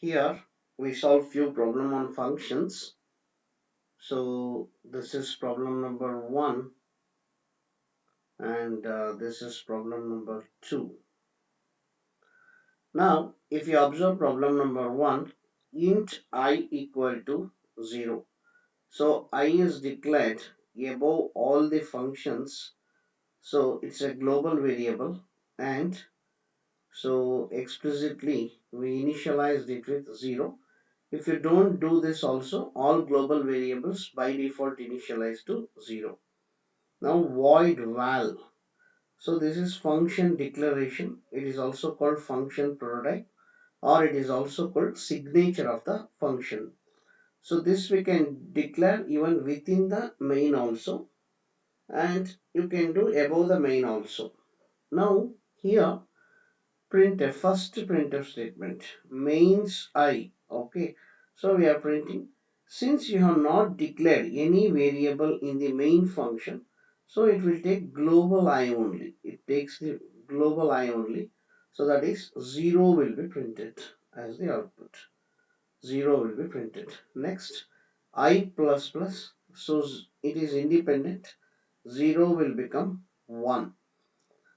Here we solve few problem on functions. So this is problem number 1 and this is problem number 2. Now if you observe problem number 1, int I equal to 0. So I is declared above all the functions. So it's a global variable, and so explicitly we initialized it with 0. If you don't do this also, all global variables by default initialize to 0. Now void val. So this is function declaration. It is also called function prototype, or it is also called signature of the function. So this we can declare even within the main also, and you can do above the main also. Now here first printf statement mains I. Okay, so we are printing, since you have not declared any variable in the main function, so it will take global I only. It takes the global I only, so that is 0 will be printed as the output. 0 will be printed. Next, I plus plus, so it is independent. 0 will become 1.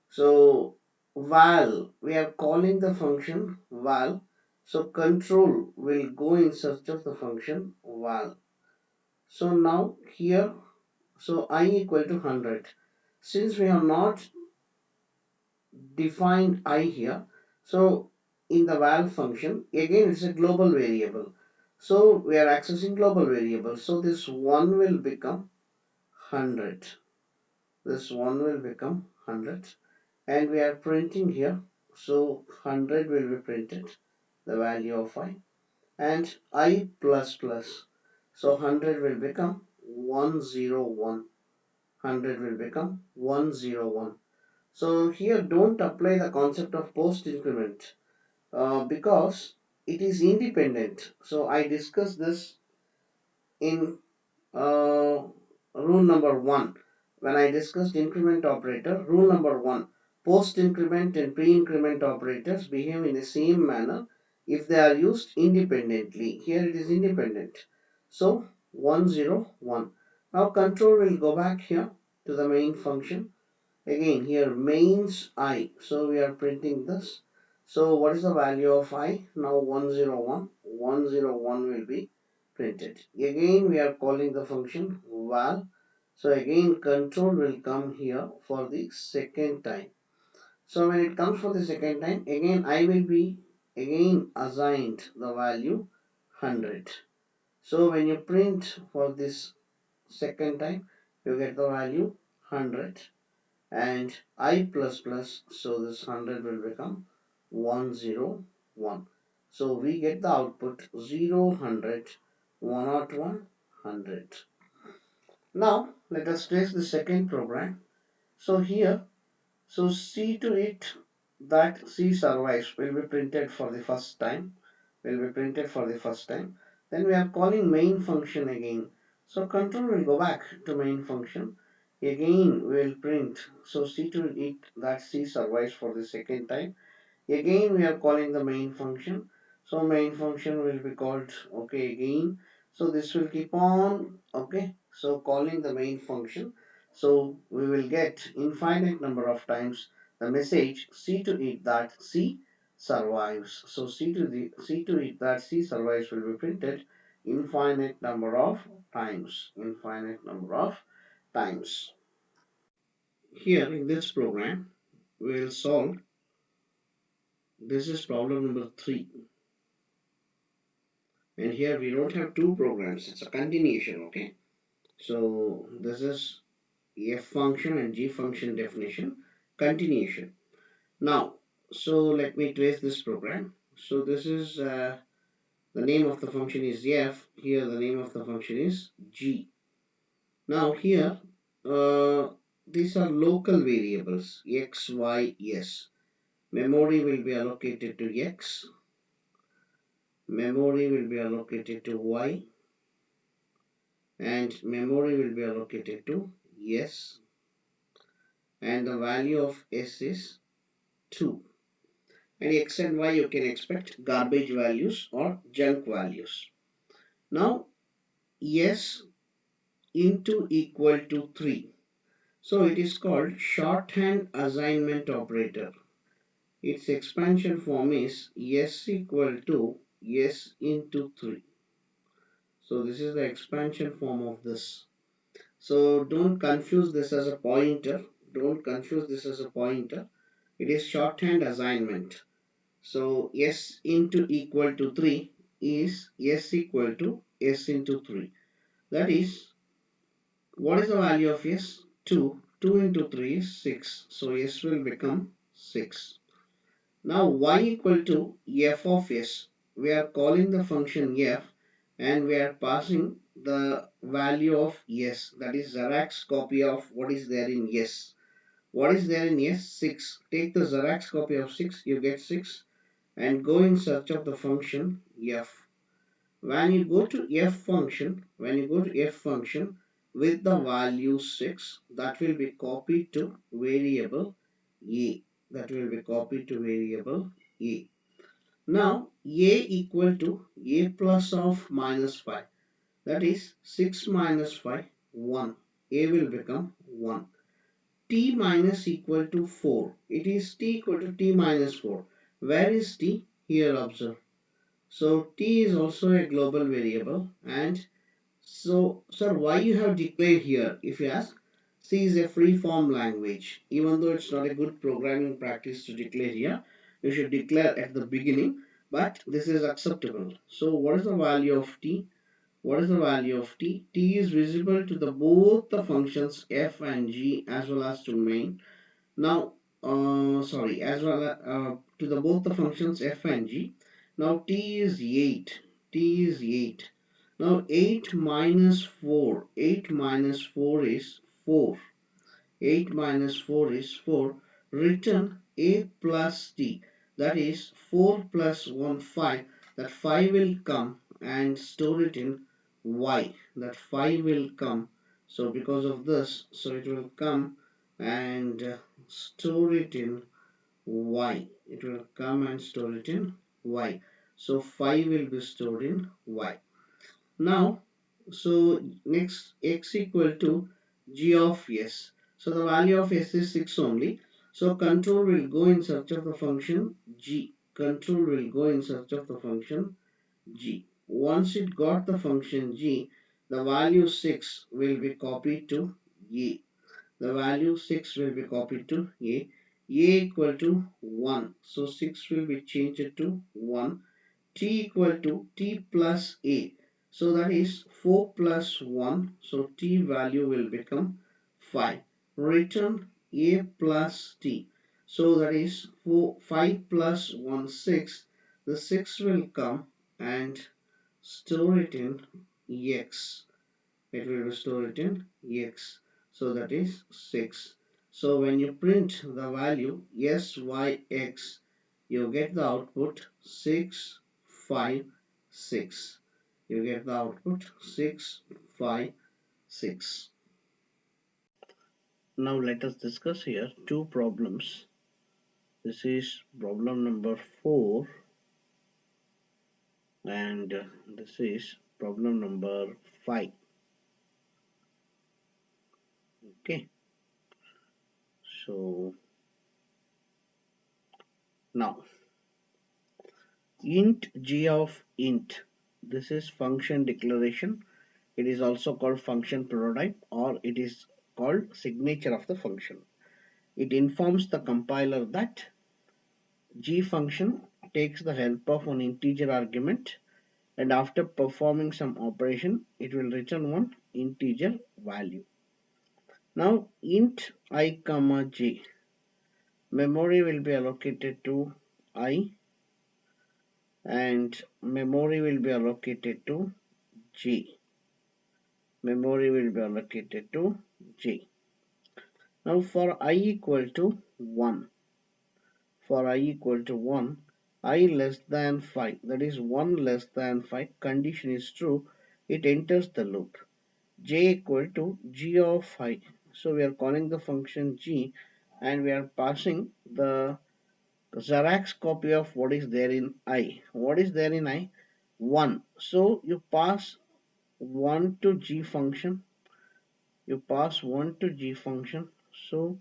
So val, we are calling the function val. So control will go in search of the function val. So now here, so I equal to 100. Since we have not defined I here, so in the val function, again it's a global variable. So we are accessing global variable. So this 1 will become 100. This 1 will become 100. And we are printing here, so 100 will be printed, the value of I, and I plus plus, so 100 will become 101. 100 will become 101. So here don't apply the concept of post increment because it is independent. So I discussed this in rule number 1. When I discussed increment operator, rule number 1, post increment and pre-increment operators behave in the same manner if they are used independently. Here it is independent. So 101. Now control will go back here to the main function. Again here mains I. So we are printing this. So what is the value of I? Now 101. 101 will be printed. Again we are calling the function val. So again control will come here for the second time. So when it comes for the second time, again I will be again assigned the value 100. So when you print for this second time, you get the value 100 and I plus plus, so this 100 will become 101. So we get the output 0, 100, 101, 100. Now let us trace the second program. So here, so see to it that C survives will be printed for the first time. Will be printed for the first time. Then we are calling main function again. So control will go back to main function. Again we will print. So see to it that C survives for the second time. Again we are calling the main function. So main function will be called, okay, again. So this will keep on, okay, so calling the main function. So we will get infinite number of times the message see to it that C survives. So see to it that C survives will be printed infinite number of times. Infinite number of times. Here in this program we will solve, this is problem number 3. And here we don't have two programs, it's a continuation, okay? So this is f function and g function definition, continuation. Now, so let me trace this program. So this is the name of the function is f, here the name of the function is g. Now here these are local variables x, y, s. Memory will be allocated to x, memory will be allocated to y, and memory will be allocated to s, and the value of s is 2. and x and y you can expect garbage values or junk values. Now s into equal to 3. So it is called shorthand assignment operator. Its expansion form is s equal to s into 3. So this is the expansion form of this. So don't confuse this as a pointer. Don't confuse this as a pointer. It is shorthand assignment. So s into equal to 3 is s equal to s into 3. That is, what is the value of s? 2. 2 into 3 is 6. So s will become 6. Now y equal to f of s. We are calling the function f and we are passing the value of s. That is Xerox copy of what is there in s. What is there in s? 6. Take the Xerox copy of 6. You get 6 and go in search of the function f. When you go to f function with the value 6, that will be copied to variable a. That will be copied to variable a. Now a equal to a plus of minus 5. That is 6 minus 5, 1. A will become 1. T minus equal to 4. It is t equal to t minus 4. Where is t? Here observe. So t is also a global variable, and so sir, why you have declared here? If you ask, C is a free form language. Even though it's not a good programming practice to declare here, you should declare at the beginning, but this is acceptable. So what is the value of t? What is the value of t? T is visible to the both the functions f and g as well as to main. Now, sorry, as well to the both the functions f and g. Now t is 8. T is 8. Now 8 minus 4. 8 minus 4 is 4. 8 minus 4 is 4. Return a plus t. That is 4 plus 1, 5. That 5 will come and store it in y. That 5 will come. So because of this, so it will come and store it in y. It will come and store it in y. So 5 will be stored in y. Now, so next x equal to g of s. So the value of s is 6 only. So control will go in search of the function g. Control will go in search of the function g. Once it got the function g, the value 6 will be copied to a. The value 6 will be copied to a. A equal to 1. So 6 will be changed to 1. T equal to t plus a. So that is 4 plus 1. So t value will become 5. Return a plus t. So that is 5 plus 1, 6. The 6 will come and store it in x. It will restore it in x. So that is 6. So when you print the value syx, you get the output 6, 5, 6. You get the output 6, 5, 6. Now let us discuss here two problems. This is problem number 4 and this is problem number 5. Okay. So now int g of int. This is function declaration. It is also called function prototype or it is called signature of the function. It informs the compiler that g function takes the help of an integer argument and after performing some operation it will return one integer value. Now int I comma j, memory will be allocated to I and memory will be allocated to j. Memory will be allocated to j. Now for I equal to 1, for I equal to 1, I less than 5, that is 1 less than 5, condition is true, it enters the loop. J equal to g of I. So we are calling the function g and we are passing the Xerox copy of what is there in I. What is there in I? 1. So you pass 1 to G function. You pass 1 to G function. So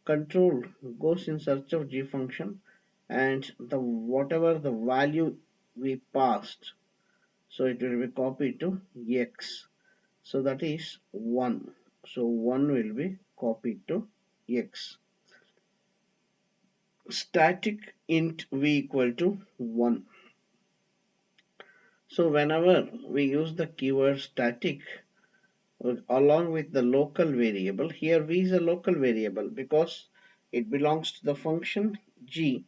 control goes in search of G function, and the whatever the value we passed, so it will be copied to X. So that is 1. So 1 will be copied to X. Static int v equal to 1. So whenever we use the keyword static along with the local variable, here v is a local variable because it belongs to the function g.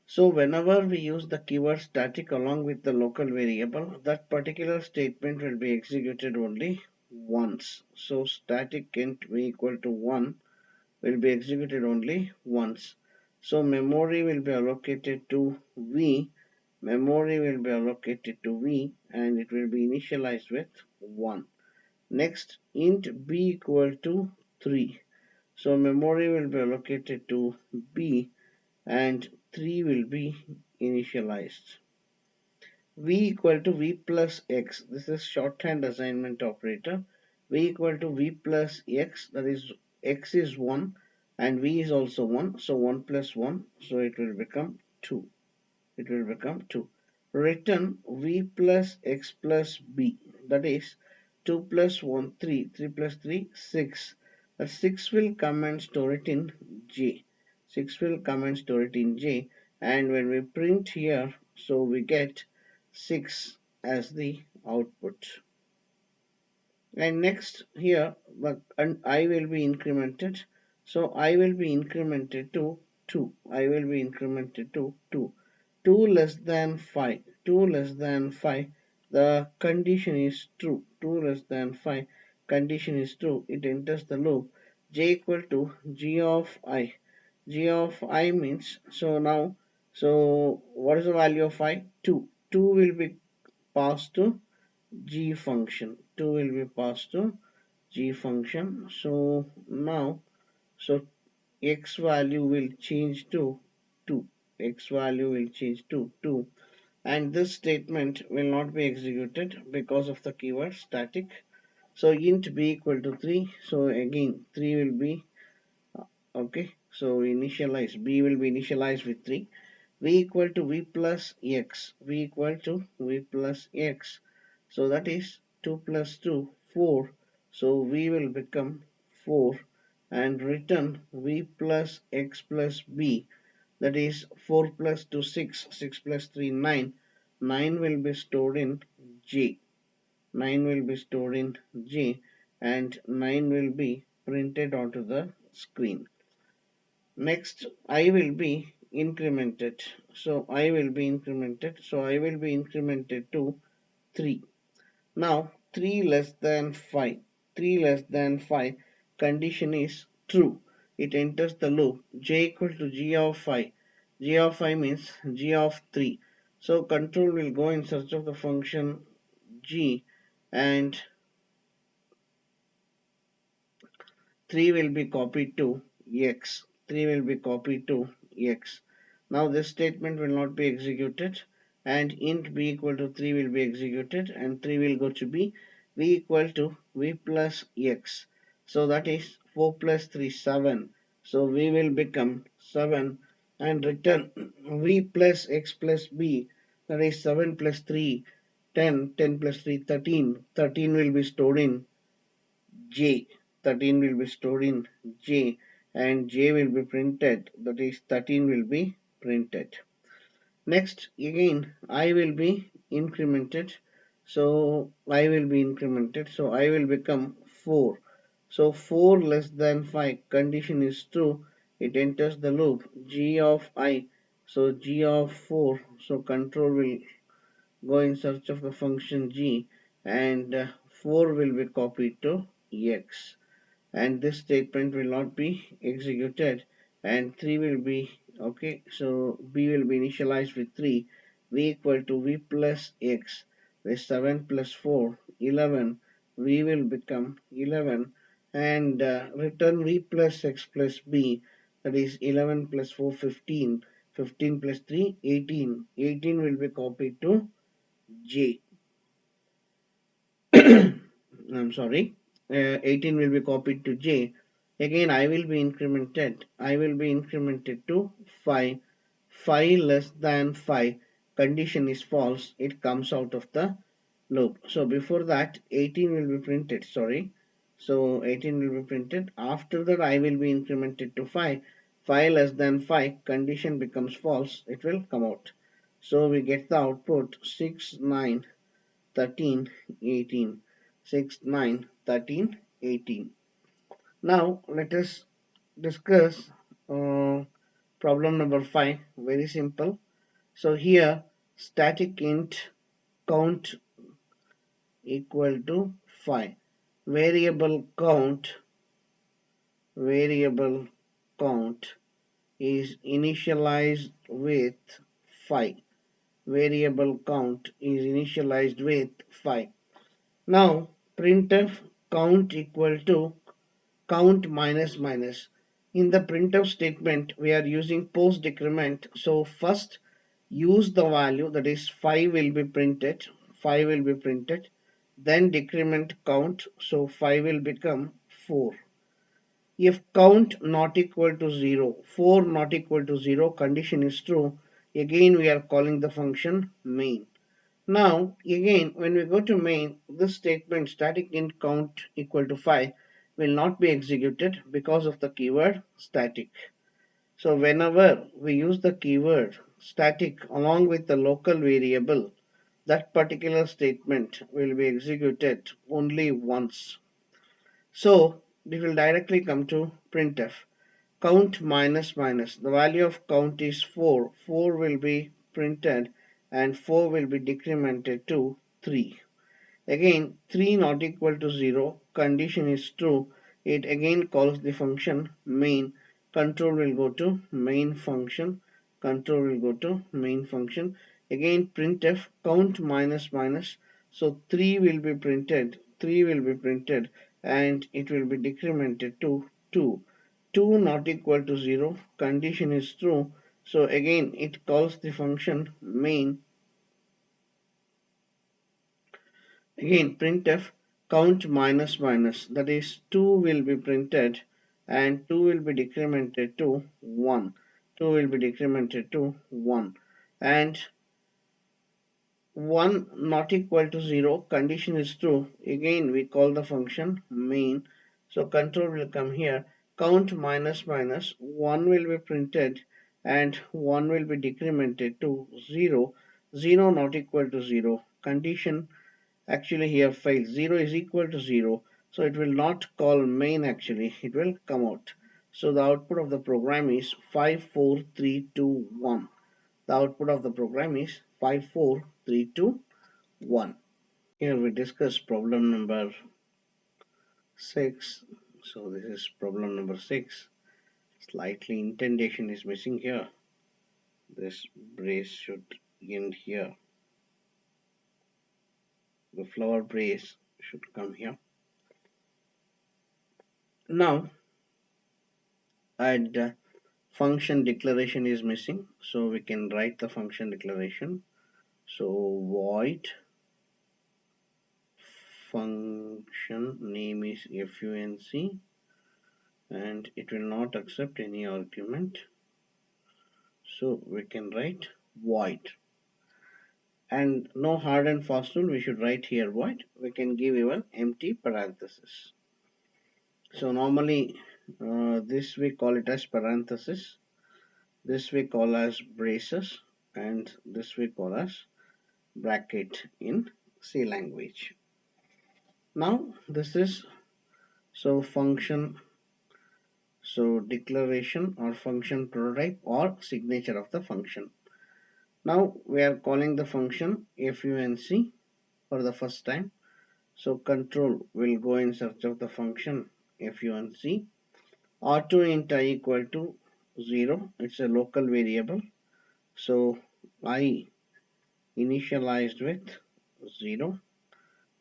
So whenever we use the keyword static along with the local variable, that particular statement will be executed only once. So static int v equal to 1 will be executed only once. So memory will be allocated to v, memory will be allocated to v, and it will be initialized with 1. Next, int b equal to 3. So memory will be allocated to b and 3 will be initialized. V equal to V plus X. This is shorthand assignment operator. V equal to V plus X, that is X is 1 and V is also 1. So 1 plus 1, so it will become 2. It will become 2. Return V plus X plus B, that is 2 plus 1, 3. 3 plus 3, 6. That 6 will come and store it in J. 6 will come and store it in J. And when we print here, so we get 6 as the output. And next here, and I will be incremented. So I will be incremented to 2. I will be incremented to 2. 2 less than 5. 2 less than 5. The condition is true. 2 less than 5. Condition is true. It enters the loop. J equal to G of I. G of I means, so now, so what is the value of I? 2. 2 will be passed to G function. 2 will be passed to G function. So now, so X value will change to 2. X value will change to 2. And this statement will not be executed because of the keyword static. So int b equal to 3. So again 3 will be okay. So initialize b will be initialized with 3. V equal to V plus X. V equal to V plus X. So that is 2 plus 2, 4. So V will become 4 and return V plus X plus B. That is 4 plus 2, 6. 6 plus 3, 9. 9 will be stored in J. 9 will be stored in J and 9 will be printed onto the screen. Next, I will be incremented. So I will be incremented. So I will be incremented to 3. Now 3 less than 5. 3 less than 5 condition is true. It enters the loop. J equal to G of 5. G of 5 means G of 3. So control will go in search of the function G and 3 will be copied to X. 3 will be copied to X. Now this statement will not be executed and int b equal to 3 will be executed and 3 will go to b. V equal to V plus X. So that is 4 plus 3, 7. So V will become 7 and return V plus X plus B. That is 7 plus 3, 10. 10 plus 3, 13. 13 will be stored in J. 13 will be stored in J and J will be printed, that is 13 will be printed. Next again I will be incremented, so I will be incremented, so I will become 4. So 4 less than 5 condition is true, it enters the loop G of I, so G of 4, so control will go in search of the function G and 4 will be copied to X and this statement will not be executed and 3 will be okay. So b will be initialized with 3. V equal to V plus X, with 7 plus 4, 11. V will become 11 and return V plus X plus B, that is 11 plus 4 15, 15 plus 3 18, 18 will be copied to J. I'm sorry, 18 will be copied to J. Again, I will be incremented to 5. 5 less than 5, condition is false, it comes out of the loop. So before that, 18 will be printed, sorry. So 18 will be printed. After that, I will be incremented to 5. 5 less than 5, condition becomes false, it will come out. So we get the output 6, 9, 13, 18. 6, 9, 13, 18. Now let us discuss problem number 5. Very simple. So here static int count equal to 5. Variable count variable count is initialized with 5. Variable count is initialized with 5. Now printf count equal to count minus minus. In the printf statement, we are using post decrement. So first use the value, that is 5 will be printed. 5 will be printed. Then decrement count. So 5 will become 4. If count not equal to 0, 4 not equal to 0, condition is true. Again we are calling the function main. Now, again, when we go to main, this statement static int count equal to 5 will not be executed because of the keyword static. So whenever we use the keyword static along with the local variable, that particular statement will be executed only once. So it will directly come to printf. Count minus minus. The value of count is 4. 4 will be printed and 4 will be decremented to 3. Again 3 not equal to 0. Condition is true. It again calls the function main. Control will go to main function. Control will go to main function. Again printf count minus minus. So 3 will be printed. 3 will be printed and it will be decremented to 2. 2 not equal to 0, condition is true, so again it calls the function main. Again printf count minus minus, that is 2 will be printed and 2 will be decremented to 1. 2 will be decremented to 1 and 1 not equal to 0, condition is true. Again we call the function main. So control will come here. Count minus minus, 1 will be printed and 1 will be decremented to 0. 0 not equal to 0. Condition actually here fails. 0 is equal to 0. So it will not call main actually. It will come out. So the output of the program is 5, 4, 3, 2, 1. The output of the program is 5, 4, 3, 2, 1. Here we discuss problem number 6. So this is problem number 6. Slightly indentation is missing here. This brace should end here. The flower brace should come here. Now add function declaration is missing. So we can write the function declaration. So void function name is func and it will not accept any argument. So we can write void and no hard and fast rule, we should write here void. We can give even empty parenthesis. So normally this we call it as parenthesis, this we call as braces, and this we call as bracket in C language. Now this is so function, so declaration or function prototype or signature of the function. Now we are calling the function func for the first time. So control will go in search of the function func. Auto int I equal to 0. It's a local variable. So I initialized with 0.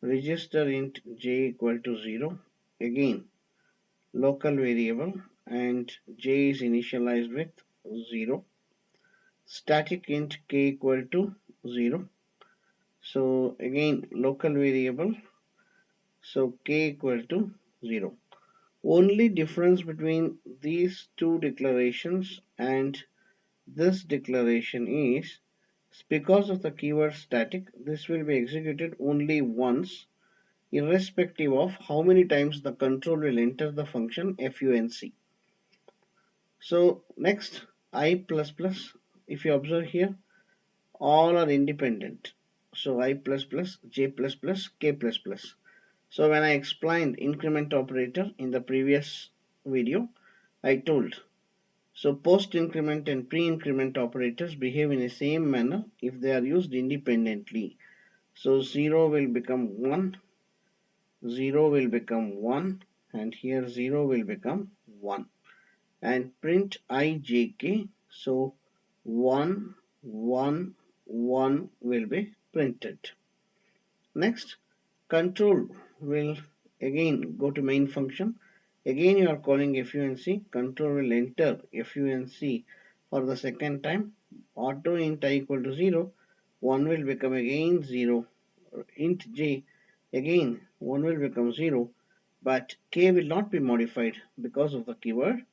Register int j equal to 0. Again local variable. and j is initialized with 0. Static int k equal to 0. So again local variable, so k equal to 0. Only difference between these two declarations and this declaration is because of the keyword static, this will be executed only once, irrespective of how many times the control will enter the function func. So next, I plus plus, if you observe here, all are independent. So I plus plus, j plus plus, k plus plus. So when I explained increment operator in the previous video, I told, so post increment and pre-increment operators behave in the same manner if they are used independently. So 0 will become 1, 0 will become 1, and here 0 will become 1. And print ijk, so 1, 1, 1 will be printed. Next, control will again go to main function. Again you are calling func. Control will enter func for the second time. Auto int I equal to 0. 1 will become again 0. Int j, again 1 will become 0. But k will not be modified because of the keyword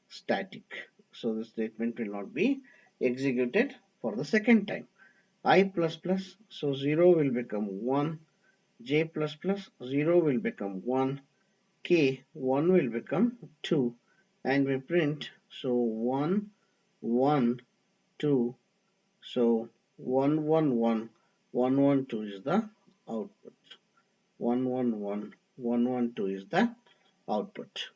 static. So the statement will not be executed for the second time. I plus plus, so 0 will become 1. J plus plus, 0 will become 1. K, 1 will become 2. And we print, so 1, 1, 2. So 1, 1, 1, 1, 1, 2 is the output. 1, 1, 1, 1, 1, 2 is the output.